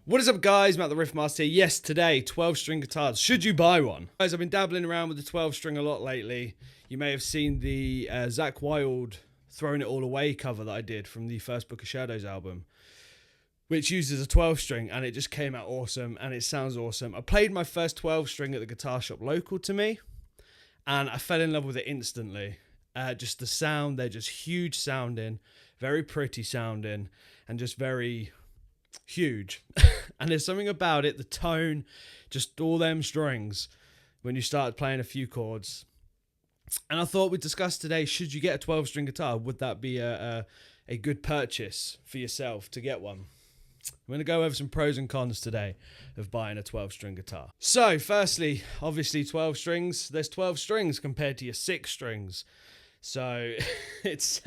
What is up, guys? Matt the Riff Master here. Yes, today, 12-string guitars. Should you buy one? Guys, I've been dabbling around with the 12-string a lot lately. You may have seen the Zakk Wylde Throwing It All Away cover that I did from the first Book of Shadows album, which uses a 12-string, and it just came out awesome, and it sounds awesome. I played my first 12-string at the guitar shop local to me, and I fell in love with it instantly. Just the sound, they're just huge sounding, very pretty sounding, and just very huge. And there's something about it, the tone, just all them strings when you start playing a few chords. And I thought we'd discuss today, should you get a 12-string guitar? Would that be a good purchase for yourself to get one? I'm going to go over some pros and cons today of buying a 12-string guitar. So firstly, obviously 12 strings. There's 12 strings compared to your 6 strings. So it's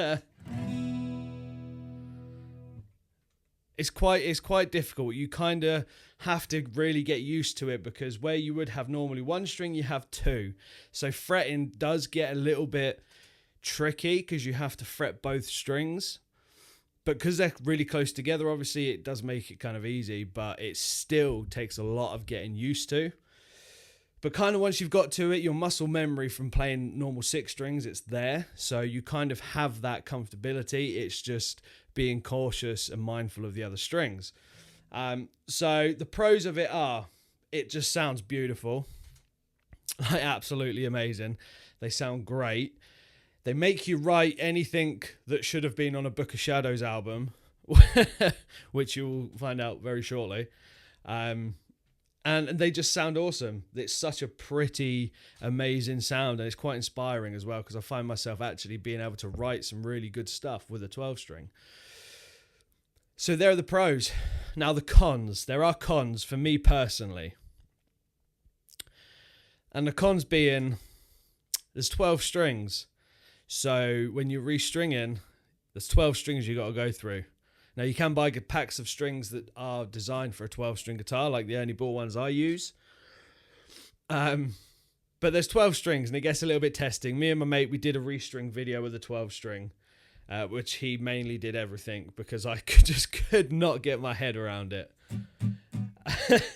quite difficult. You kind of have to really get used to it, because where you would have normally 1 string, you have 2. So fretting does get a little bit tricky because you have to fret both strings. But because they're really close together, obviously it does make it kind of easy, but it still takes a lot of getting used to. But kind of once you've got to it, your muscle memory from playing normal 6 strings, it's there. So you kind of have that comfortability. It's just being cautious and mindful of the other strings. So the pros of it are, it just sounds beautiful. Like, absolutely amazing. They sound great. They make you write anything that should have been on a Book of Shadows album, which you'll find out very shortly. And they just sound awesome. It's such a pretty, amazing sound, and it's quite inspiring as well, because I find myself actually being able to write some really good stuff with a 12-string. So there are the pros. Now the cons. There are cons for me personally. And the cons being, there's 12 strings. So when you're restringing, there's 12 strings you got to go through. Now, you can buy good packs of strings that are designed for a 12-string guitar, like the only bought ones I use. But there's 12 strings, and it gets a little bit testing. Me and my mate, we did a restring video with a 12-string, which he mainly did everything, because I could not get my head around it.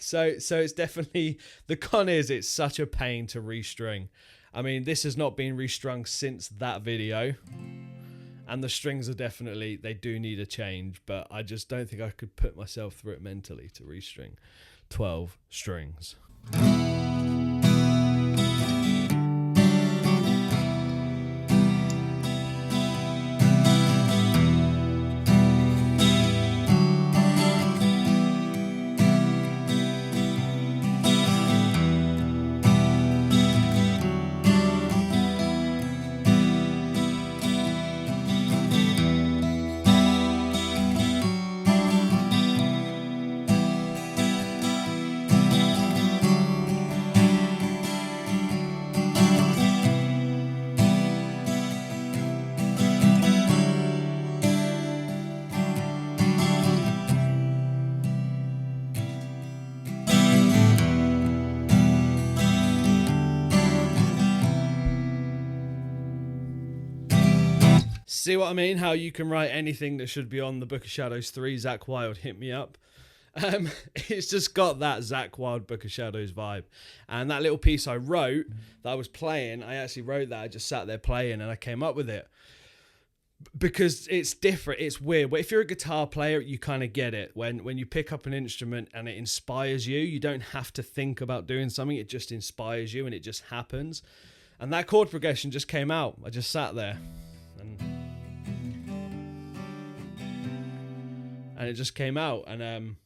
So it's definitely, the con is it's such a pain to restring. I mean, this has not been restrung since that video. And the strings are definitely, they do need a change, but I just don't think I could put myself through it mentally to restring 12 strings. See what I mean? How you can write anything that should be on the Book of Shadows 3, Zakk Wylde, hit me up. It's just got that Zakk Wylde Book of Shadows vibe. And that little piece I wrote, that I was playing, I actually wrote that. I just sat there playing and I came up with it. Because it's different, it's weird. But if you're a guitar player, you kind of get it. When you pick up an instrument and it inspires you, you don't have to think about doing something. It just inspires you and it just happens. And that chord progression just came out. I just sat there. And it just came out, and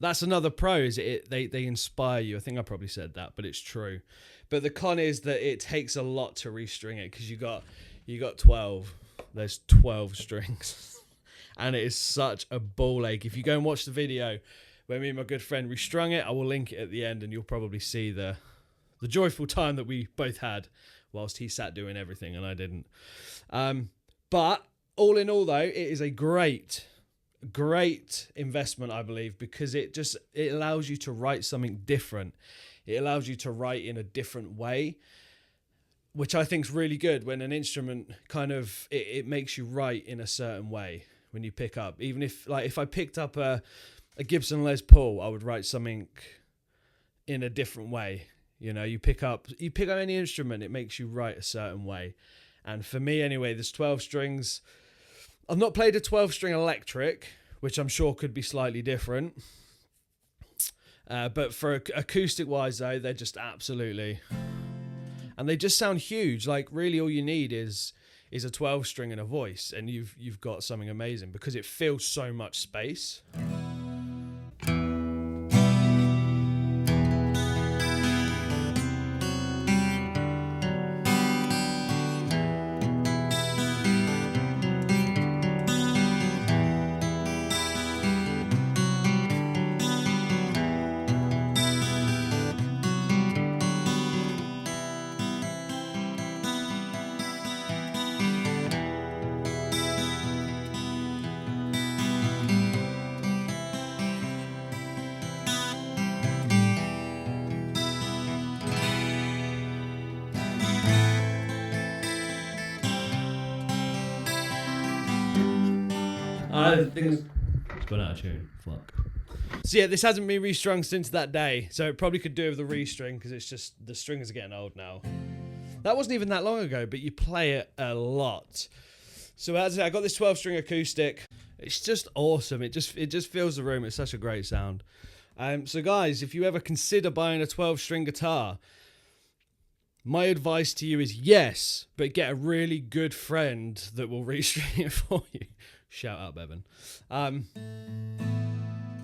that's another pro, is they inspire you. I think I probably said that, but it's true. But the con is that it takes a lot to restring it, because you got 12. There's 12 strings, and it is such a ball ache. If you go and watch the video where me and my good friend restrung it, I will link it at the end, and you'll probably see the joyful time that we both had whilst he sat doing everything and I didn't. But all in all, though, it is a great investment, I believe, because it allows you to write something different. It allows you to write in a different way, which I think is really good. When an instrument kind of, it makes you write in a certain way when you pick up. Even if I picked up a a Gibson Les Paul, I would write something in a different way. You know, you pick up any instrument, it makes you write a certain way. And for me anyway, there's 12 strings. I've not played a 12-string electric, which I'm sure could be slightly different. But for acoustic-wise, though, they're just absolutely... And they just sound huge. Like, really all you need is a 12-string and a voice, and you've got something amazing because it fills so much space. It's gone out of tune. Fuck. So yeah, this hasn't been restrung since that day, so it probably could do with the restring because it's just the strings are getting old now. That wasn't even that long ago, but you play it a lot. So as I said, I got this 12-string acoustic. It's just awesome. It just fills the room. It's such a great sound. So guys, if you ever consider buying a 12-string guitar, my advice to you is yes, but get a really good friend that will restring it for you. Shout out, Bevan.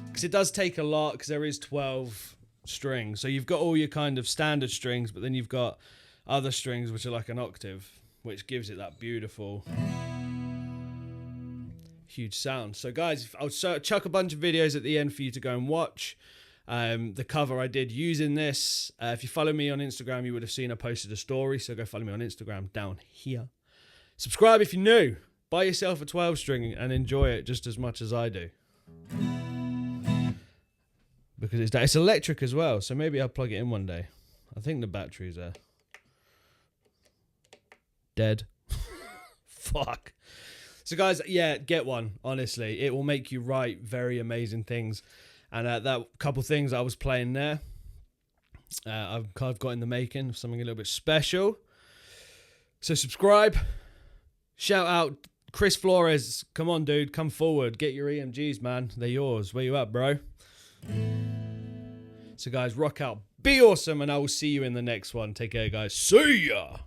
Because it does take a lot, because there is 12 strings. So you've got all your kind of standard strings, but then you've got other strings which are like an octave, which gives it that beautiful, huge sound. So guys, I'll chuck a bunch of videos at the end for you to go and watch. The cover I did using this. If you follow me on Instagram, you would have seen I posted a story, so go follow me on Instagram down here. Subscribe if you're new. Buy yourself a 12-string and enjoy it just as much as I do. Because it's electric as well, so maybe I'll plug it in one day. I think the batteries are dead. Fuck. So guys, yeah, get one, honestly. It will make you write very amazing things. And that couple things I was playing there, I've got in the making of something a little bit special. So subscribe. Shout out Chris Flores. Come on, dude. Come forward. Get your EMGs, man. They're yours. Where you at, bro? So guys, rock out. Be awesome, and I will see you in the next one. Take care, guys. See ya.